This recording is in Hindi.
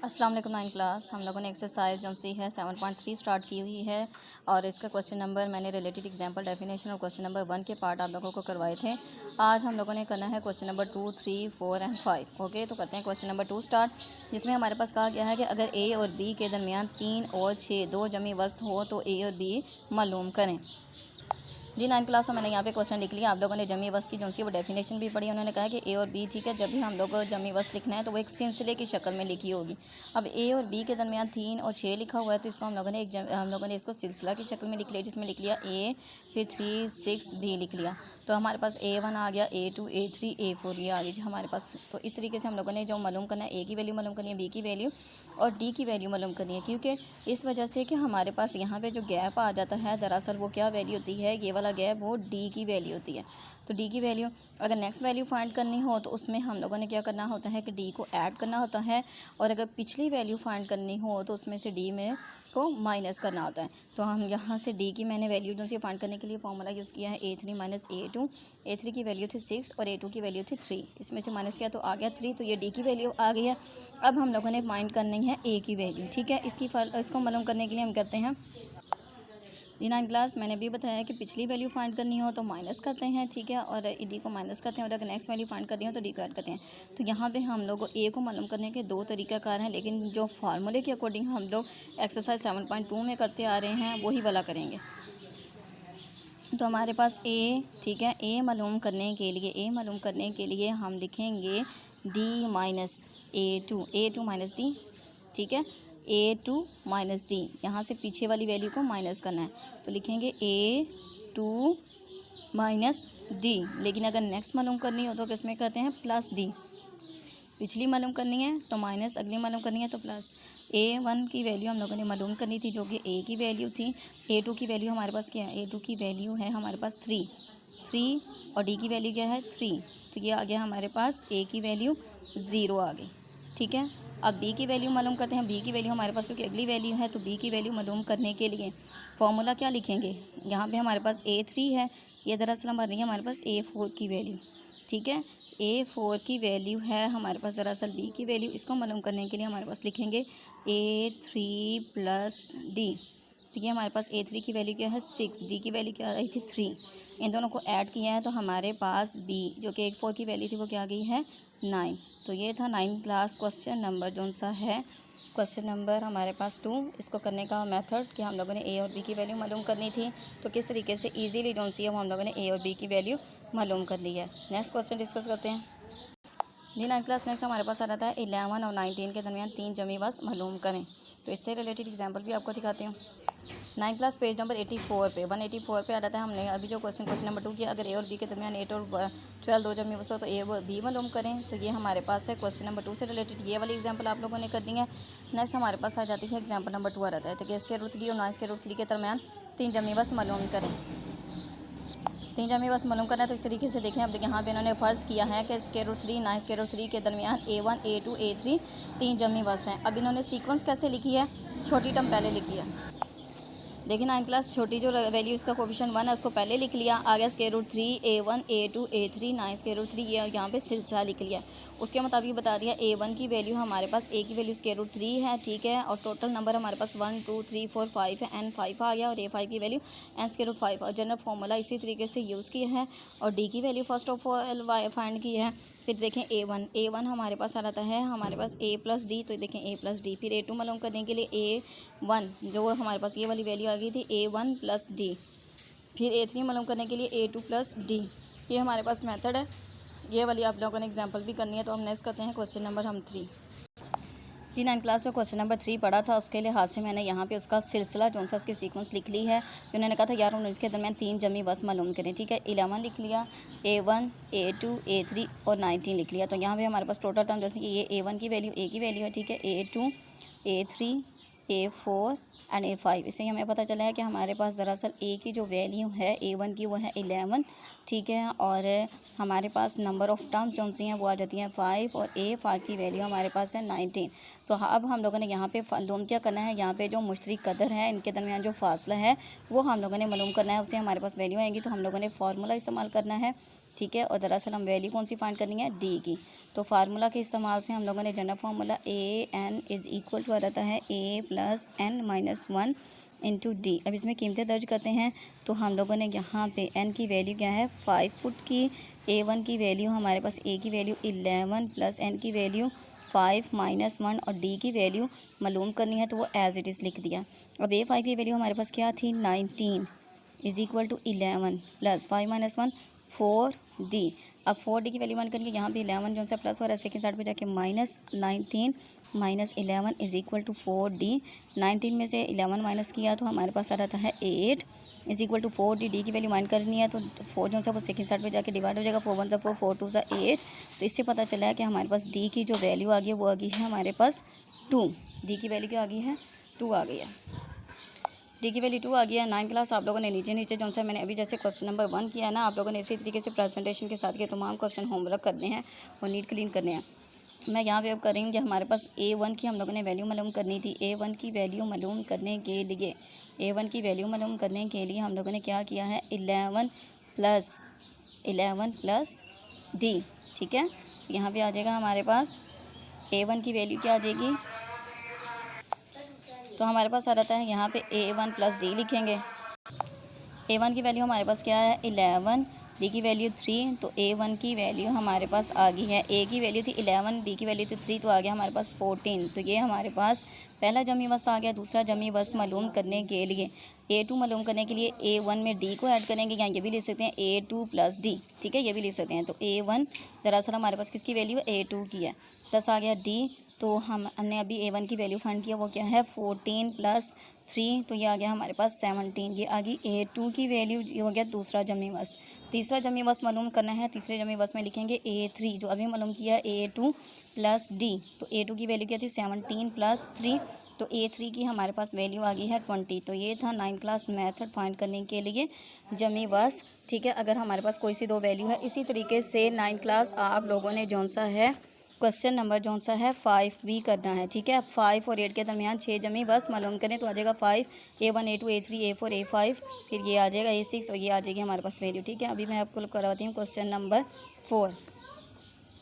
अस्सलाम वालेकुम नाइन क्लास। हम लोगों ने एक्सरसाइज जो सी है 7.3 स्टार्ट की हुई है और इसका क्वेश्चन नंबर मैंने रिलेटेड एग्जांपल डेफिनेशन और क्वेश्चन नंबर 1 के पार्ट आप लोगों को करवाए थे। आज हम लोगों ने करना है क्वेश्चन नंबर 2, 3, 4 एंड 5। ओके, तो करते हैं क्वेश्चन नंबर 2 स्टार्ट, जिसमें हमारे पास कहा गया है कि अगर ए और बी के दरमियान 3 और 6 दो जमी वस्त हो तो ए और बी मालूम करें। जी 9 क्लास में मैंने यहाँ पे क्वेश्चन लिख लिया। आप लोगों ने जमी वस्त की जो सी वो डेफिनेशन भी पढ़ी। उन्होंने कहा कि ए और बी, ठीक है, जब भी हम लोग को जमी वस्त लिखना है तो वो एक सिलसिले की शक्ल में लिखी होगी। अब ए और बी के दरमियान 3 और 6 लिखा हुआ है, तो इसको हम लोगों ने इसको सिलसिला की शक्ल में लिख लिया, जिसमें लिख लिया ए, फिर 3, 6 भी लिख लिया। तो हमारे पास A1 आ गया, A2, A3, A4 ये आ गई जी हमारे पास। तो इस तरीके से हम लोगों ने जो मालूम करना है, ए की वैल्यू मालूम करनी है, बी की वैल्यू और डी की वैल्यू मालूम करनी है, क्योंकि इस वजह से कि हमारे पास यहाँ पे जो गैप आ जाता है, दरअसल वो क्या वैल्यू होती है, ये वाला गैप वो डी की वैल्यू होती है। तो डी की वैल्यू अगर नेक्स्ट वैल्यू फाइंड करनी हो तो उसमें हम लोगों ने क्या करना होता है कि डी को ऐड करना होता है, और अगर पिछली वैल्यू फाइंड करनी हो तो उसमें से डी में को माइनस करना होता है। तो हम यहाँ से डी की मैंने वैल्यू जो सी फाइंड करने के लिए फॉर्मूला यूज़ किया है A3 माइनस A2। A3 की वैल्यू थी 6 और A2 की वैल्यू थी 3, इसमें से माइनस किया तो आ गया 3, तो ये डी की वैल्यू आ गई है। अब हम लोगों ने फाइंड करनी है ए की वैल्यू, ठीक है। इसको मालूम करने के लिए हम करते हैं जी 9 क्लास, मैंने भी बताया कि पिछली वैल्यू फाइंड करनी हो तो माइनस करते हैं, ठीक है, और डी को माइनस करते हैं, और अगर नेक्स्ट वैल्यू फाइंड करनी हो तो डी को ऐड करते हैं। तो यहाँ पे हम लोग ए को मालूम करने के दो तरीक़ाकार हैं, लेकिन जो फार्मूले के अकॉर्डिंग हम लोग एक्सरसाइज 7.2 में करते आ रहे हैं वही वाला करेंगे। तो हमारे पास ए, ठीक है, ए मालूम करने के लिए हम लिखेंगे D minus A2 minus D, ठीक है, A2 माइनस डी, यहाँ से पीछे वाली वैल्यू को माइनस करना है, तो लिखेंगे A2 माइनस डी। लेकिन अगर नेक्स्ट मालूम करनी हो तो किसमें करते हैं, प्लस डी। पिछली मालूम करनी है तो माइनस, अगली मालूम करनी है तो प्लस। A1 की वैल्यू हम लोगों ने मालूम करनी थी, जो कि ए की वैल्यू थी। A2 की वैल्यू हमारे पास क्या है, A2 की वैल्यू है हमारे पास 3 और डी की वैल्यू क्या है 3, तो ये आ गया हमारे पास ए की वैल्यू 0 आ गई, ठीक है। अब बी की वैल्यू मालूम करते हैं। बी की वैल्यू हमारे पास क्योंकि अगली वैल्यू है, तो बी की वैल्यू मालूम करने के लिए फॉर्मूला क्या लिखेंगे, यहाँ पे हमारे पास A3 है, ये दरअसल हमारे है हमारे पास A4 की वैल्यू, ठीक है। A4 की वैल्यू है हमारे पास दरअसल बी की वैल्यू, इसको मालूम करने के लिए हमारे पास लिखेंगे A3 प्लस डी। तो ये हमारे पास A3 की वैल्यू क्या है 6, डी की वैल्यू क्या आई थी 3, इन दोनों को ऐड किया है तो हमारे पास बी जो कि A4 की वैल्यू थी वो क्या आ गई है 9। तो ये था 9 क्लास क्वेश्चन नंबर जो सा है क्वेश्चन नंबर हमारे पास 2। इसको करने का मेथड कि हम लोगों ने ए और बी की वैल्यू मालूम करनी थी, तो किस तरीके से इजीली जो सी है वो हम लोगों ने ए और बी की वैल्यू मालूम कर ली है। नेक्स्ट क्वेश्चन डिस्कस करते हैं जी 9 क्लास। नेक्स्ट हमारे पास आ रहा है 11 और 19 के दरमियान 3 जमी वस्त मालूम करें। तो इससे रिलेटेड एग्जाम्पल भी आपको दिखाती हूँ। 9 क्लास पेज नंबर 84 पे 184 पे आ रहा है। हमने अभी जो क्वेश्चन नंबर 2 किया, अगर ए और बी के दरमियान 8 और 12 दो जमी वस्त हो तो ए और बी मालूम करें। तो ये हमारे पास है क्वेश्चन नंबर 2 से रिलेटेड, ये वाली एग्जाम्पल आप लोगों ने कर दी है। नेक्स्ट हमारे पास आ जाती है एग्जाम्पल नंबर 2 आ रहा है, तो (3 और (3) के दरमियान 3 जमी वस्त मालूम करें। 3 जमी वस्त मालूम करना है, तो इस तरीके से देखें। अब यहाँ पे इन्होंने फ़र्ज़ किया है कि (3) के दरमियान A1, A2, A3 3 जमी वस्त हैं। अब इन्होंने सीक्वेंस कैसे लिखी है, छोटी टर्म पहले लिखी है। देखिए 9 क्लास, छोटी जो वैल्यू इसका कोफिशिएंट 1 है उसको पहले लिख लिया, आ गया (3) A1, A2, A3 (3) ये यहाँ पे सिलसिला लिख लिया। उसके मुताबिक बता दिया A1 की वैल्यू हमारे पास ए की वैल्यू (3) है, ठीक है, और टोटल नंबर हमारे पास 1 2 3 4 5 है, N5 आ गया, और A5 की वैल्यू N√5 और जनरल फार्मूला इसी तरीके से यूज़ किया है। और डी की value first of all find की है। फिर देखें A1 हमारे पास आ रहा है हमारे पास A प्लस डी, तो देखें A प्लस डी। फिर A2 मालूम करने के लिए A1 जो हमारे पास ये वाली वैल्यू आ गई थी A1 प्लस डी। फिर A3 मालूम करने के लिए A2 प्लस डी। ये हमारे पास मेथड है, ये वाली आप लोगों ने एग्जांपल भी करनी है। तो हम नेक्स्ट करते हैं क्वेश्चन नंबर 3 जी 9 क्लास में क्वेश्चन नंबर 3 पढ़ा था, उसके लिहाज से मैंने यहाँ पे उसका सिलसिला जो सा उसकी सीक्वेंस लिख ली है। तो उन्होंने कहा था 11 और 19 के दरमियान 3 जमी वस्त मालूम करें, ठीक है। 11 लिख लिया, A1, A2, A3 और 19 लिख लिया। तो यहाँ पे हमारे पास टोटल टर्म जैसे कि ये A1 की वैल्यू, A की वैल्यू है, ठीक है, A2, A3, A4 and A5। इससे हमें पता चला है कि हमारे पास दरअसल ए की जो वैल्यू है A1 की वो है 11, ठीक है, और हमारे पास नंबर ऑफ़ टर्म्स जो सी हैं वो आ जाती हैं 5, और A5 की वैल्यू हमारे पास है 19। तो अब हम लोगों ने यहाँ पे मालूम क्या करना है, यहाँ पे जो मुश्तरक कदर है इनके दरमियान जो फासला है वो हम लोगों ने मालूम करना है। उससे हमारे पास वैल्यू आएंगी, तो हम लोगों ने फार्मूला इस्तेमाल करना है, ठीक है। और दरअसल हम वैल्यू कौन सी फाइंड करनी है, डी की। तो फार्मूला के इस्तेमाल से हम लोगों ने general formula a n is equal to आ जाता है a plus n minus 1 into d. अब इसमें कीमतें दर्ज करते हैं। तो हम लोगों ने यहाँ पे n की वैल्यू क्या है 5 फुट की, a1 की वैल्यू हमारे पास a की वैल्यू 11 प्लस n की वैल्यू 5 माइनस 1 और d की वैल्यू मालूम करनी है तो वो एज़ इट इज़ लिख दिया। अब a5 की वैल्यू हमारे पास क्या थी 19 is equal to 11 plus 5 minus 1 4d। अब 4d की वैल्यू मान करेंगे यहाँ पे 11 जो सा प्लस हो रहा है सेकेंड साइड पे जाके minus 19 minus 11 is equal to 4d। 19 में से 11 माइनस किया तो हमारे पास आ रहा है 8 is equal to 4d। D की वैल्यू माइन करनी है तो 4 जो सा वो सेकेंड साइड पे जाके डिवाइड हो जाएगा, 4 1 सा 4 4 2 सा 8। तो इससे पता चला है कि हमारे पास डी की जो वैल्यू आ गई है वो आ गई है हमारे पास 2। डी की वैल्यू क्या आ गई है 2 आ गई है। डी की वैल्यू 2 आ गया है। 9 क्लास आप लोगों ने नीचे जो सा मैंने अभी जैसे क्वेश्चन नंबर 1 किया है ना, आप लोगों ने इसी तरीके से प्रेजेंटेशन के साथ के तमाम क्वेश्चन होमवर्क करने हैं और नीट क्लीन करने हैं। मैं यहाँ पे अब करेंगे हमारे पास a1 की हम लोगों ने वैल्यू मालूम करनी थी। a1 की वैल्यू मालूम करने के लिए हम लोगों ने क्या किया है 11 प्लस डी, ठीक है। तो यहाँ पे आ जाएगा हमारे पास a1 की वैल्यू क्या आ जाएगी, तो हमारे पास आ जाता है यहाँ पे a1 प्लस डी लिखेंगे। a1 की वैल्यू हमारे पास क्या है 11, डी की वैल्यू 3, तो a1 की वैल्यू हमारे पास आ गई है, a की वैल्यू थी 11, डी की वैल्यू थी 3, तो आ गया हमारे पास 14। तो ये हमारे पास पहला जमी वस्त आ गया। दूसरा जमी वस्त मालूम करने के लिए a2 मालूम करने के लिए a1 में d को ऐड करेंगे, या ये भी लिख सकते हैं a2 प्लस डी, ठीक है, ये भी लिख सकते हैं। तो a1 दरअसल हमारे पास किसकी वैल्यू है a2 की है, प्लस आ गया d। तो हमने अभी a1 की वैल्यू फाइंड किया, वो क्या है 14 प्लस 3, तो ये आ गया हमारे पास 17। ये आ गई a2 की वैल्यू, ये हो गया दूसरा जमी वस्त। तीसरा जमी वस्त मालूम करना है, तीसरे जमी वस्त में लिखेंगे a3 जो अभी मालूम किया a2 प्लस डी। तो a2 की वैल्यू क्या थी 17 प्लस 3, तो a3 की हमारे पास वैल्यू आ गई है 20। तो ये था 9 क्लास मेथड फाइंड करने के लिए जमी वस्त, ठीक है। अगर हमारे पास कोई सी दो वैल्यू है, इसी तरीके से 9 क्लास आप लोगों ने जौन सा है क्वेश्चन नंबर जौन सा है 5 भी करना है, ठीक है। 5 और 8 के दरमियान 6 जमी बस मालूम करें तो आ जाएगा 5, a1 a2 a3 a4 a5, फिर ये आ जाएगा a6 और ये आ जाएगी हमारे पास वैल्यू, ठीक है। अभी मैं आपको करवाती हूँ क्वेश्चन नंबर 4।